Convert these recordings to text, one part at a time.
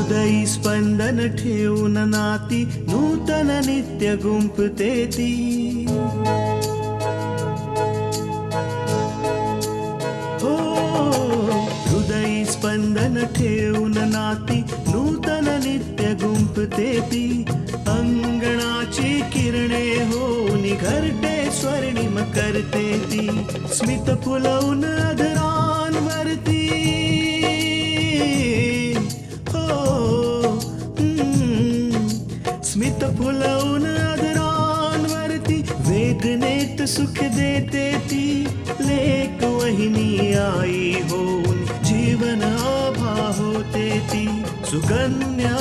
हृदयी स्पंदन ठेवून नाती नूतन नित्य गुंफते ती. हो हृदयी स्पंदन ठेवून नाती नूतन नित्य गुंफते ती. अंगणाची किरणे होऊन घरटे स्वर्णिम करते ती. स्मित फुलवून अधरांवरती स्मित फुलवून अधरांवरती वेदनेत सुख देते ती. लेक वहिनी आई होऊन जीवन आभा होते ती. सुकन्या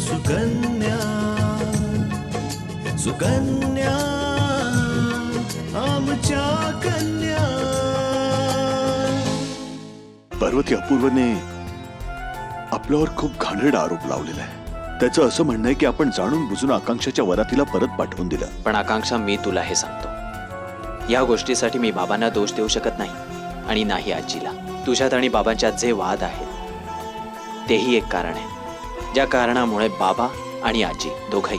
सुकन्या सुकन्या आमच्या कन्या. पार्वती, अपूर्वने आपल्यावर खूप घाणेरडा आरोप लावलेला आहे. त्याचं असं म्हणणं आहे की आपण जाणून बुजून आकांक्षाच्या वरातीला परत पाठवून दिलं. पण आकांक्षा, मी तुला हे सांगतो, या गोष्टीसाठी मी बाबांना दोष देऊ शकत नाही आणि नाही आजीला. तुझ्यात आणि बाबांच्यात जे वाद आहेत तेही एक कारण आहे, ज्या कारणामुळे बाबा आणि आजी दोघंही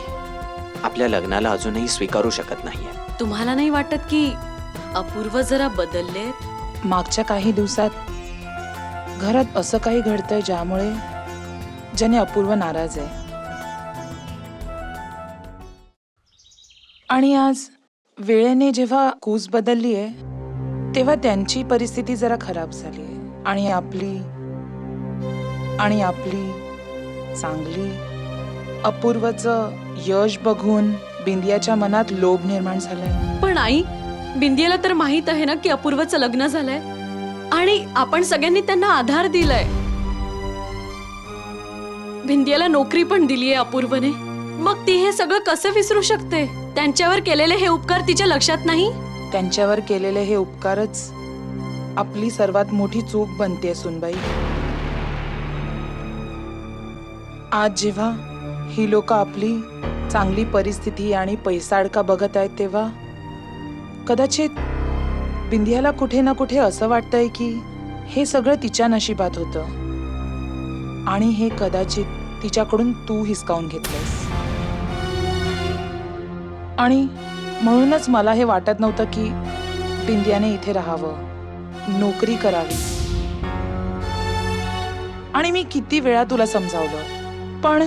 आपल्या लग्नाला अजूनही स्वीकारू शकत नाहीये. तुम्हाला नाही वाटत की अपूर्व जरा बदलले? मागच्या काही दिवसात घरात असं काही घडतंय ज्याने अपूर्व नाराज आहे. आणि आज वेळेने जेव्हा कूस बदलली आहे तेव्हा त्यांची परिस्थिती जरा खराब झाली आहे. आणि आपली चांगली अपूर्वचं यश बघून बिंदियाच्या मनात लोभ निर्माण झालाय. पण आई, बिंदियाला तर माहित आहे ना की अपूर्वचं लग्न झालंय आणि आपण सगळ्यांनी त्यांना आधार दिलाय. बिंदियाला नोकरी पण दिलीये अपूर्वने. मग ती हे सगळं कसं विसरू शकते? त्यांच्यावर केलेले हे उपकार तिच्या लक्षात नाही? त्यांच्यावर केलेले हे उपकारच आपली सर्वात मोठी चूक बनते सुनबाई. आज जेव्हा ही लोक आपली चांगली परिस्थिती आणि पैसाडका बघत आहेत तेव्हा कदाचित बिंदियाला कुठे ना कुठे असं वाटतंय की हे सगळं तिच्या नशिबात होतं आणि हे कदाचित तिच्याकडून तू हिसकावून घेतलंस. आणि म्हणूनच मला हे वाटत नव्हतं की बिंदियाने इथे राहावं, नोकरी करावी. आणि मी किती वेळा तुला समजावलं पण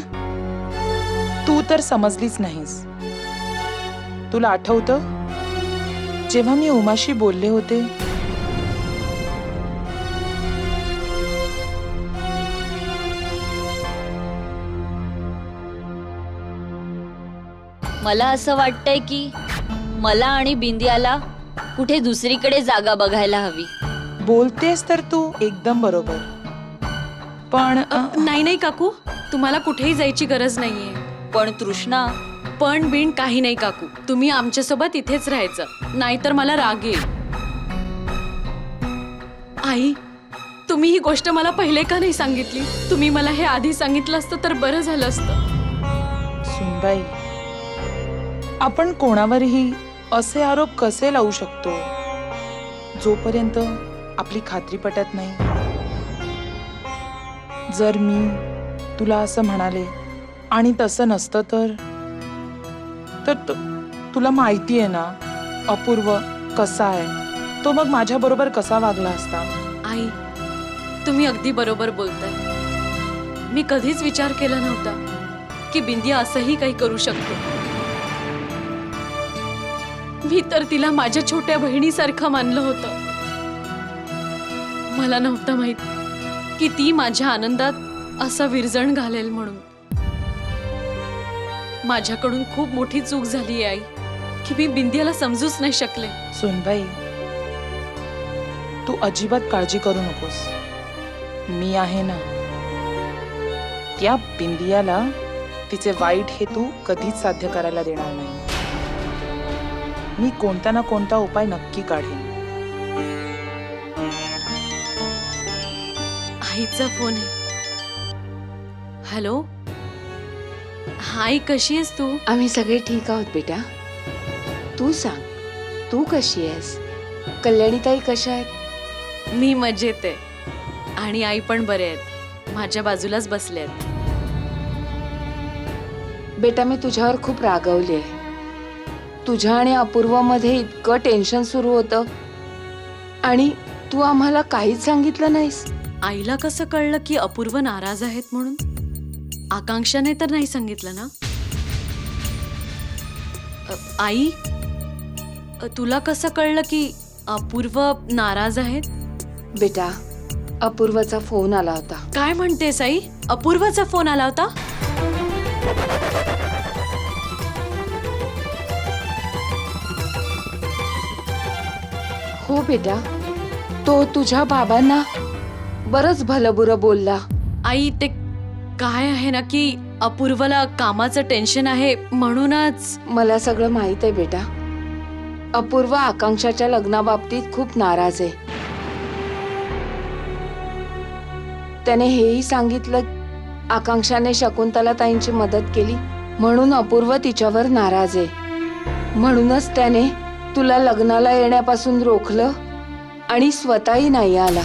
तू तर समजलीच नाहीस. तुला आठवतं जेव्हा मी उमाशी बोलले होते मला असं वाटतंय की मला आणि बिंदियाला कुठे दुसरीकडे जागा बघायला हवी. बोलतेस तर तू एकदम बरोबर. पण नाही काकू, तुम्हाला कुठेही जायची गरज नाहीये. पण तृष्णा, पण बिन काही नाही काकू, तुम्ही आमच्यासोबत इथेच राहायचं, नाहीतर मला राग येईल. आई, तुम्ही ही गोष्ट मला पहिले का नाही सांगितली? तुम्ही मला हे आधी सांगितलं असतं तर बरं झालं असतं. सुनबाई, आपण कोणावरही असे आरोप कसे लावू शकतो जोपर्यंत आपली खात्री पटत नाही? जर मी तुला असं म्हणाले आणि तसं नसतं तर तुला माहिती आहे ना अपूर्व कसा आहे, तो मग माझ्या बरोबर कसा वागला असता. आई, तुम्ही अगदी बरोबर बोलताय. मी कधीच विचार केला नव्हता की बिंदिया असंही काही करू शकते. मी तर तिला माझ्या छोट्या बहिणीसारखं मानलं होतं. मला नव्हतं माहित की ती माझ्या आनंदात असा विरजण घालेल म्हणून. माझ्याकडून खूप मोठी चूक झाली आई की मी बिंदियाला समजूच नाही शकले. सुनबाई, तू अजिबात काळजी करू नकोस. मी आहे ना. त्या बिंदियाला तिचे वाईट हेतू कधीच साध्य करायला देणार नाही. मी कोणता ना कोणता उपाय नक्की काढेन. आईचा फोन आहे. हॅलो, हाय, कशी आहेस तू? आम्ही सगळे ठीक आहोत बेटा. तू सांग, तू कशी आहेस? कल्याणीताई कशा आहेत? मी मजेत आहे आणि आई पण बरे आहेत. माझ्या बाजूलाच बसले आहेत. बेटा मी तुझ्यावर खूप रागवले. तुझ्या आणि अपूर्वामध्ये इतकं टेन्शन सुरू होतं आणि तू आम्हाला काहीच सांगितलं नाहीस. आईला कसं कळलं की अपूर्व नाराज आहेत म्हणून? आकांक्षाने तर नाही सांगितलं ना? आई, तुला कसं कळलं की अपूर्व नाराज आहेत? बेटा अपूर्वाचा फोन आला होता. काय म्हणतेस आई? अपूर्वाचा फोन आला होता? हो बेटा, तो तुझ्या बाबांना बरंच भलंबुरं बोलला. आई, ते काय आहे ना की अपूर्वला कामाचं टेन्शन आहे म्हणूनच. मला सगळं माहित आहे बेटा. अपूर्व आकांक्षाच्या लग्नाबाबतीत खूप नाराज आहे. त्याने हेही सांगितलं आकांक्षाने शकुंतला ताईंची मदत केली म्हणून अपूर्व तिच्यावर नाराज आहे. म्हणूनच त्याने तुला लग्नाला येण्यापासून रोखलं आणि स्वतःही नाही आला.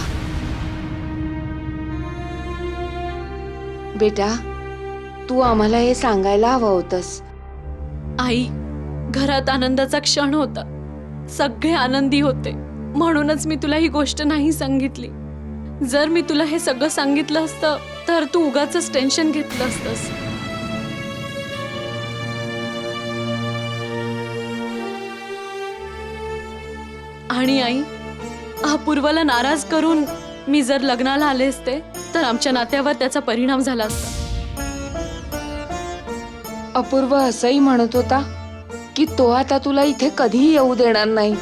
बेटा तू आम्हाला हे सांगायला हवं होतंस. आई, घरात आनंदाचा क्षण होता. सगळे आनंदी होते म्हणूनच मी तुला ही गोष्ट नाही सांगितली. जर मी तुला हे सगळं सांगितलं असतं तर तू उगाचच टेन्शन घेतलं असतंस. आणि आई, अपूर्वाला नाराज करून मी जर लग्नाला आले असते तर आमच्या नात्यावर त्याचा परिणाम झाला असता. अपूर्व असंही म्हणत होता की तो आता तुला इथे कधीही येऊ देणार नाही.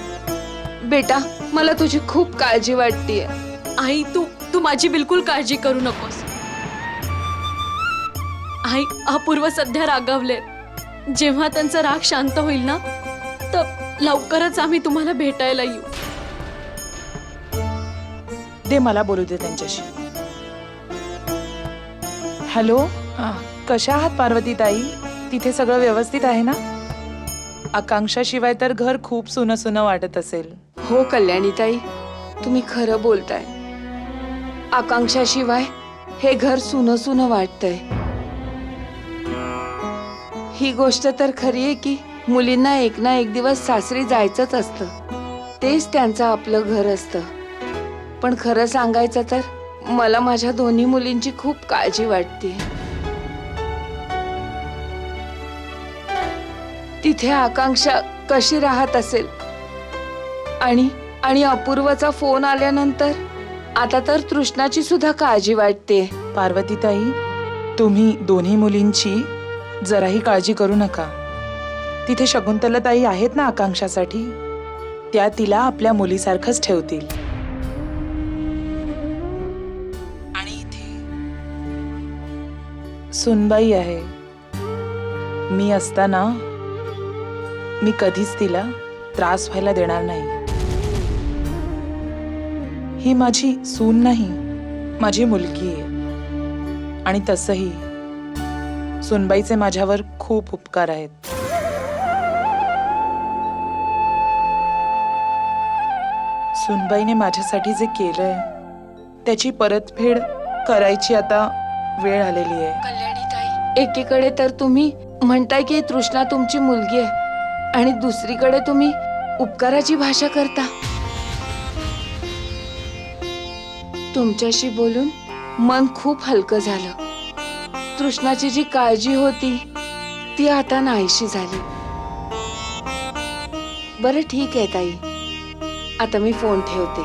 बेटा मला तुझी खूप काळजी वाटतेय. आई, तू माझी बिलकुल काळजी करू नकोस. आई, अपूर्व सध्या रागावले. जेव्हा त्यांचा राग शांत होईल ना तर लवकरच आम्ही तुम्हाला भेटायला येऊ. दे मला बोलू दे त्यांच्याशी. हॅलो, कशा आहात पार्वती ताई? तिथे सगळं व्यवस्थित आहे ना? आकांक्षाशिवाय तर घर खूप सुनं सुनं वाटत असेल. हो कल्याणीताई, तुम्ही खरं बोलताय. आकांक्षाशिवाय हे घर सुनं सुनं वाटतंय. ही गोष्ट तर खरी आहे की मुलींना एक ना एक दिवस सासरी जायचंच असतं. तेच त्यांचं आपलं घर असतं. पण खरं सांगायचं तर मला माझ्या दोन्ही मुलींची खूप काळजी वाटते. तिथे आकांक्षा कशी राहत असेल आणि अपूर्वाचा फोन आल्यानंतर आता तर तृष्णाची सुद्धा काळजी वाटते. पार्वती ताई, तुम्ही दोन्ही मुलींची जराही काळजी करू नका. तिथे शकुंतला ताई आहेत ना आकांक्षासाठी. त्या तिला आपल्या मुलीसारखंच ठेवतील. आणि इथे सुनबाई आहे. मी असताना मी कधीच तिला त्रास व्हायला देणार नाही. ही माझी सून नाही, माझी मुलगी आहे. आणि तसंही सुनबाईचे माझ्यावर खूप उपकार आहेत. सुनबाईने माझ्यासाठी जे केलंय त्याची परतफेड करायची आता वेळ आलेली आहे. कल्याणीताई, एकीकडे तर तुम्ही म्हणताय की तृष्णा तुमची मुलगी आहे आणि दुसरीकडे तुम्ही उपकाराची भाषा करता. तुमच्याशी बोलून मन खूप हलकं झालं. तृष्णाची जी काळजी होती ती आता नाहीशी झाली. बरं ठीक आहे ताई, आता मी फोन ठेवते.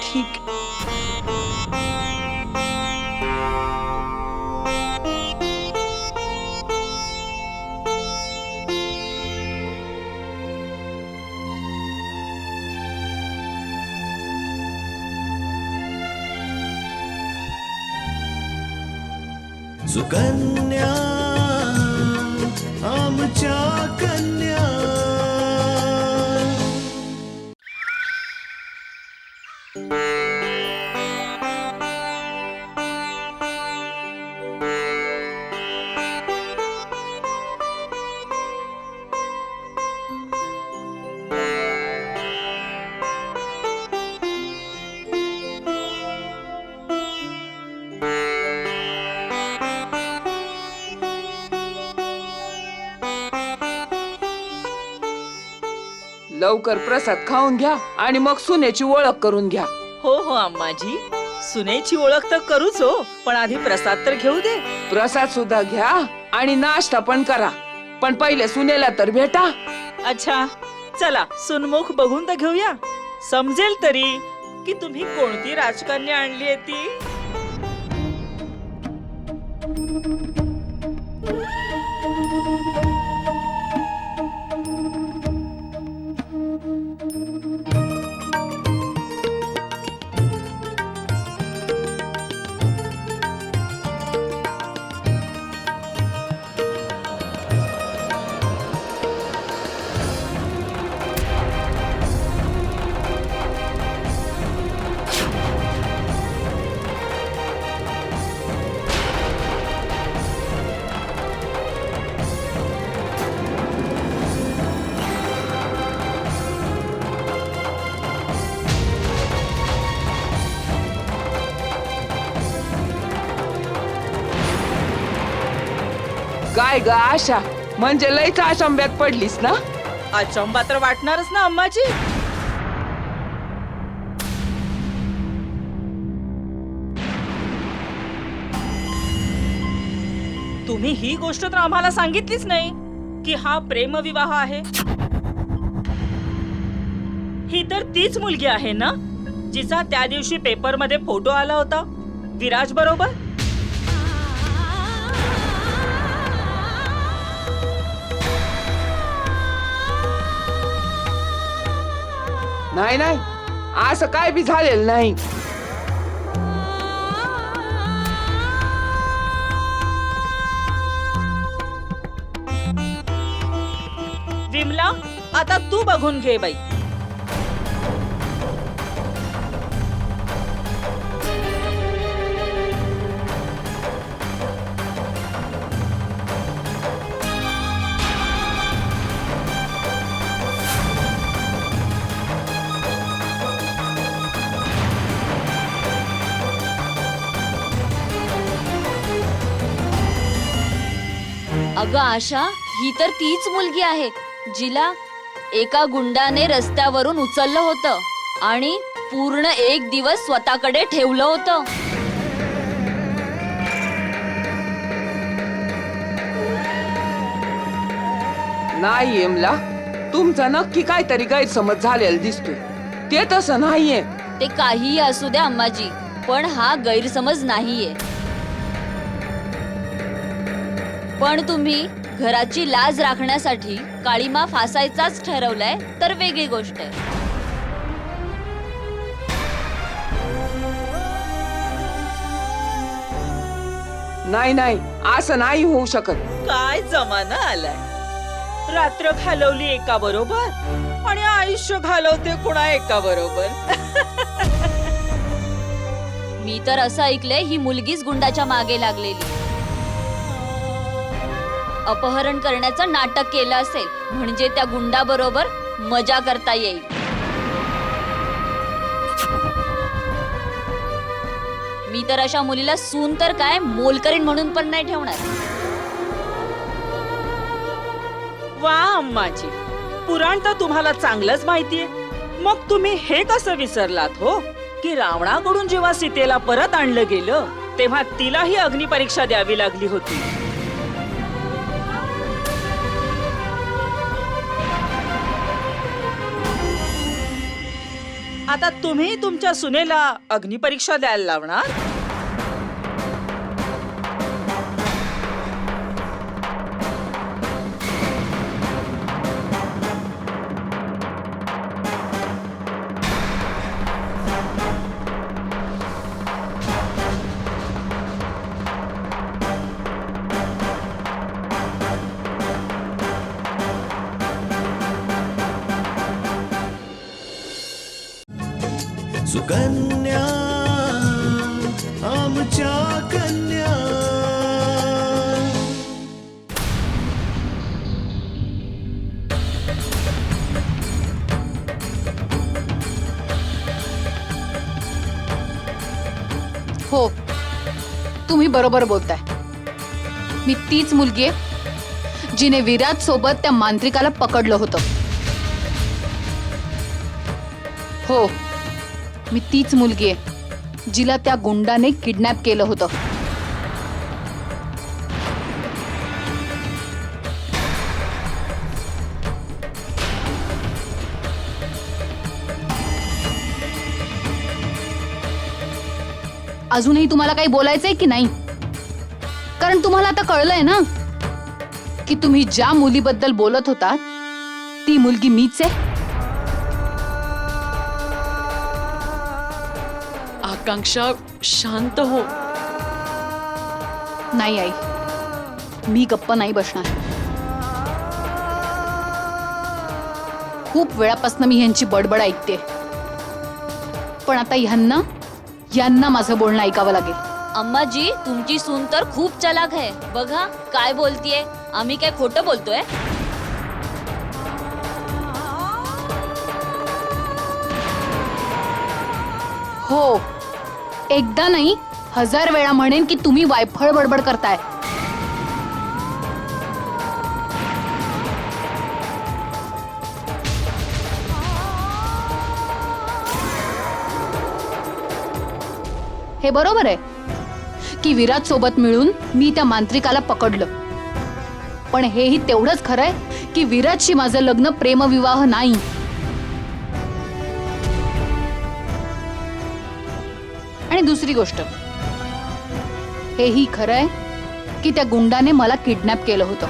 ठीक. सुकन्या आमच्या कन्या. लवकर प्रसाद खाऊन घ्या आणि मग सुनेची ओळख करून घ्या. हो हो अम्माजी, सुनेची ओळख तर करूच हो, पण आधी प्रसाद तर घेऊ दे. प्रसाद सुद्धा घ्या आणि नाश्ता पण करा, पण पहिले सुनेला तर भेटा. अच्छा, चला सुनमुख बघून तर घेऊया, समजेल तरी की तुम्ही कोणती राजकन्या आणली आहे ती. काय ग आशा, म्हणजे लईच आशंब्यात पडलीस ना? अचंबा तर वाटणारच ना अम्माजी. तुम्ही ही गोष्ट तर आम्हाला सांगितलीच नाही की हा प्रेमविवाह आहे. ही तर तीच मुलगी आहे ना जिचा त्या दिवशी पेपरमध्ये फोटो आला होता विराज बरोबर. नाही नाही, असं काय बी झालेलं नाही. विमला, आता तू बघून घे बाई. अगं आशा, ही तर तीच मुलगी आहे जिला एका गुंडाने रस्त्यावरून उचललं होतं आणि पूर्ण एक दिवस स्वतःकडे ठेवलं होतं. नाही एमला, तुमचा नक्की काहीतरी गैरसमज झालेला दिसतोय. ते तसं नाहीये. ते काहीही असू द्या अम्माजी, पण हा गैरसमज नाहीये. पण तुम्ही घराची लाज राखण्यासाठी काळीमा फासायचाच ठरवलाय तर वेगळी गोष्ट आहे. नाही नाही, असं नाही होऊ शकत. काय जमाना आलाय. रात्र घालवली एका बरोबर आणि आयुष्य घालवते कुणा एका बरोबर. मी तर असं ऐकलंय ही मुलगीच गुंडाच्या मागे लागलेली. अपहरण करण्याचं नाटक केलं असेल म्हणजे त्या गुंडाबरोबर मजा करता येईल. मी तर अशा मुलीला सून तर काय मोलकरीण म्हणून पण नाही ठेवणार. वा अम्माजी, पुराण तर तुम्हाला चांगलंच माहितीये. मग तुम्ही हे कसं विसरलात हो की रावणाकडून जेव्हा सीतेला परत आणलं गेलं तेव्हा तिलाही अग्निपरीक्षा द्यावी लागली होती. आता तुम्ही तुमच्या सुनेला अग्निपरीक्षा द्यायला लावणार. सुकन्या आमच्या कन्या. हो, तुम्ही बरोबर बोलताय. मी तीच मुलगी आहे जिने विराज सोबत त्या मांत्रिकाला पकडलं होतं. हो, मी तीच मुलगी आहे जिला त्या गुंडाने किडनॅप केलं होतं. अजूनही तुम्हाला काही बोलायचंय की नाही? कारण तुम्हाला आता कळलंय ना की तुम्ही ज्या मुलीबद्दल बोलत होता ती मुलगी मीच आहे. आकांक्षा, शांत हो. नाही आई, मी गप्प नाही बसणार. खूप वेळापासून मी ह्यांची बडबड ऐकते, पण आता यांना माझं बोलणं ऐकावं लागेल. अम्माजी, तुमची सून तर खूप चलाक आहे. बघा काय बोलतीये. आम्ही काय खोटं बोलतोय? हो, एकदा नाही 1000 वेळा म्हणेन की तुम्ही वायफळ बडबड करताय. हे बरोबर आहे की विराज सोबत मिळून मी त्या मांत्रिकाला पकडलं, पण हेही तेवढंच खरंय की विराजशी माझं लग्न प्रेमविवाह नाही. आणि दुसरी गोष्ट, हेही खरंय की त्या गुंडाने मला किडनॅप केलं होतं,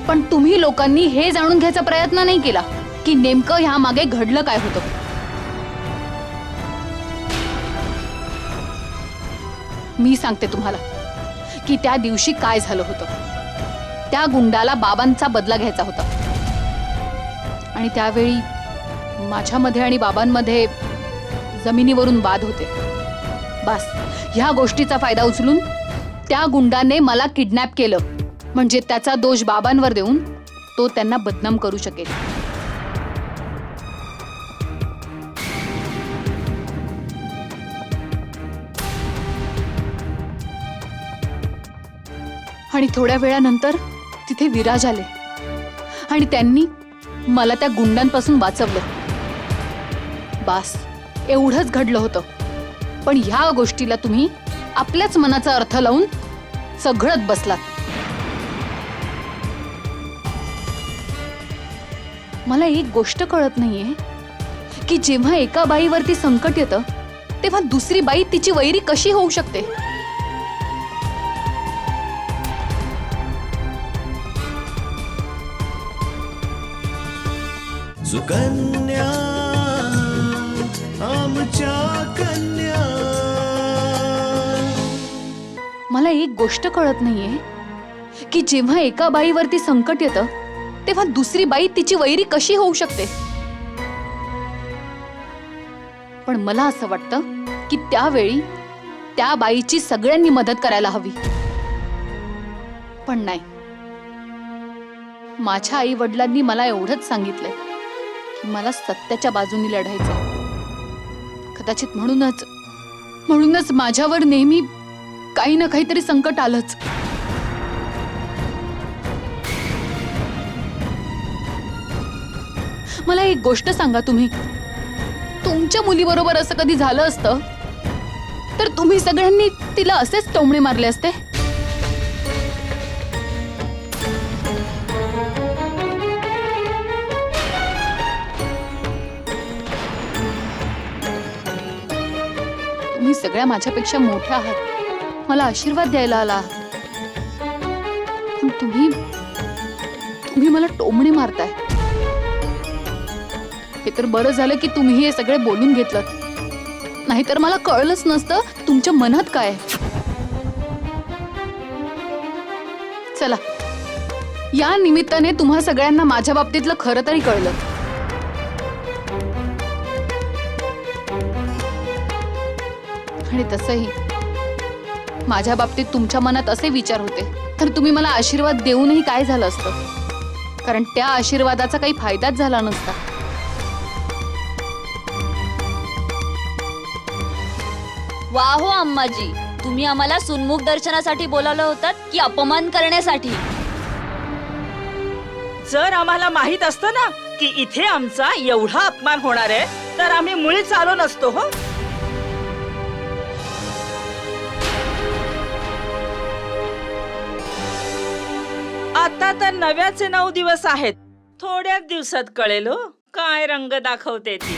पण तुम्ही लोकांनी हे जाणून घ्यायचा प्रयत्न नाही केला की नेमकं ह्या मागे घडलं काय होतं. मी सांगते तुम्हाला की त्या दिवशी काय झालं होतं. त्या गुंडाला बाबांचा बदला घ्यायचा होता आणि त्यावेळी माझ्यामध्ये आणि बाबांमध्ये जमिनीवरून वाद होते. बस ह्या गोष्टीचा फायदा उचलून त्या गुंडाने मला किडनॅप केलं, म्हणजे त्याचा दोष बाबांवर देऊन तो त्यांना बदनाम करू शकेल. आणि थोड्या वेळानंतर तिथे विराज आले आणि त्यांनी मला त्या गुंडांपासून वाचवलं. बास, एवढंच घडलं होतं. पण ह्या गोष्टीला तुम्ही आपल्याच मनाचा अर्थ लावून सगळत बसलात. मला एक गोष्ट कळत नाहीये की जेव्हा एका बाईवरती संकट येतं तेव्हा दुसरी बाई तिची वैरी कशी होऊ शकते. सुकन्या, आमच्या कन्या. मला एक गोष्ट कळत नाहीये की जेव्हा एका बाईवरती संकट येतं तेव्हा दुसरी बाई तिची वैरी कशी होऊ शकते. पण मला असं वाटतं की त्यावेळी त्या बाईची सगळ्यांनी मदत करायला हवी. पण नाही, माझ्या आई वडिलांनी मला एवढंच सांगितलंय की मला सत्याच्या बाजूनी लढायचं. कदाचित म्हणूनच माझ्यावर नेहमी काही ना काहीतरी संकट आलंच. मला एक गोष्ट सांगा, तुम्ही तुमच्या मुलीबरोबर असं कधी झालं असतं तर तुम्ही सगळ्यांनी तिला असेच टोमणे मारले असते. तुम्ही सगळ्या माझ्यापेक्षा मोठ्या आहात, मला आशीर्वाद द्यायला आला आहात, पण तुम्ही मला टोमणे मारताय. हे तर बरं झालं की तुम्ही हे सगळे बोलून घेतलं, नाहीतर मला कळलंच नसतं तुमच्या मनात काय आहे. चला, या निमित्ताने तुम्हा सगळ्यांना माझ्या बाबतीतलं खरं तरी कळलं. आणि तसंही माझ्या बाबतीत तुमच्या मनात असे विचार होते तर तुम्ही मला आशीर्वाद देऊनही काय झालं असतं, कारण त्या आशीर्वादाचा काही फायदाच झाला नसता. वा हो अम्माजी, तुम्ही आम्हाला सुन्मुख दर्शनासाठी बोलावलं होतात की अपमान करण्यासाठी? जर आम्हाला माहित असतं ना की इथे आमचा एवढा अपमान होणार आहे तर आम्ही मुळीच आलो नसतो हो. आता तर नव्याचे 9 दिवस आहेत. थोड्याच दिवसात कळेल हो काय रंग दाखवते ती.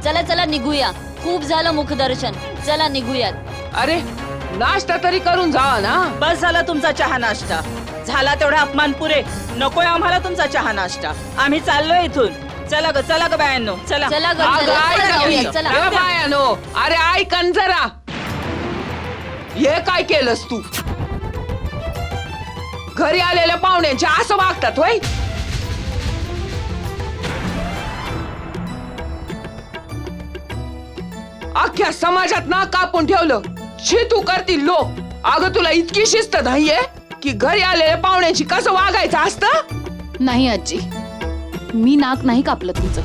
चला चला निघूया. खूप झालं मुखदर्शन. चला निघूयात. अरे नाश्ता तरी करून जा ना. बस झाला तुमचा चहा नाश्ता. झाला तेवढा अपमान पुरे. नकोय आम्हाला तुमचा चहा नाश्ता. आम्ही चाललोय इथून. चला ग बायांनो चला. चला ग, अगं, चला, ऐक चला, ना निघूयात, मी. चला. अगं, बायानो, अरे ऐकन जरा. हे काय केलंस तू? घरी आलेल्या पाहुण्यांचे असं वागतात होय? अख्ख्या समाजात ना कापून ठेवलं. शी तू करतील लोक. अगं तुला इतकी शिस्त नाहीये की घरी आलेल्या पाहुण्यांची कसं वागायचं असतं? नाही आजी, मी नाक नाही कापलं तुमचं.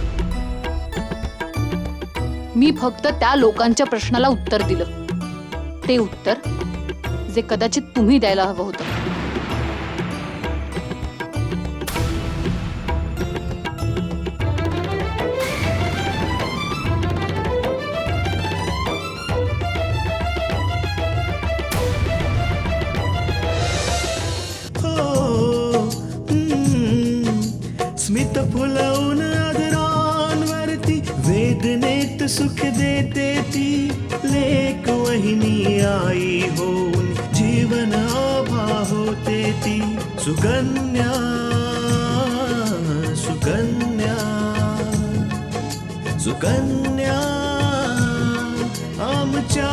मी फक्त त्या लोकांच्या प्रश्नाला उत्तर दिलं. ते उत्तर जे कदाचित तुम्ही द्यायला हवं होतं. स्मित फुलवून आदरांवरती वेदनेत सुख देते ती लेक वहिनी आई होऊन जीवन आभा होते ती सुकन्या सुकन्या सुकन्या आमच्या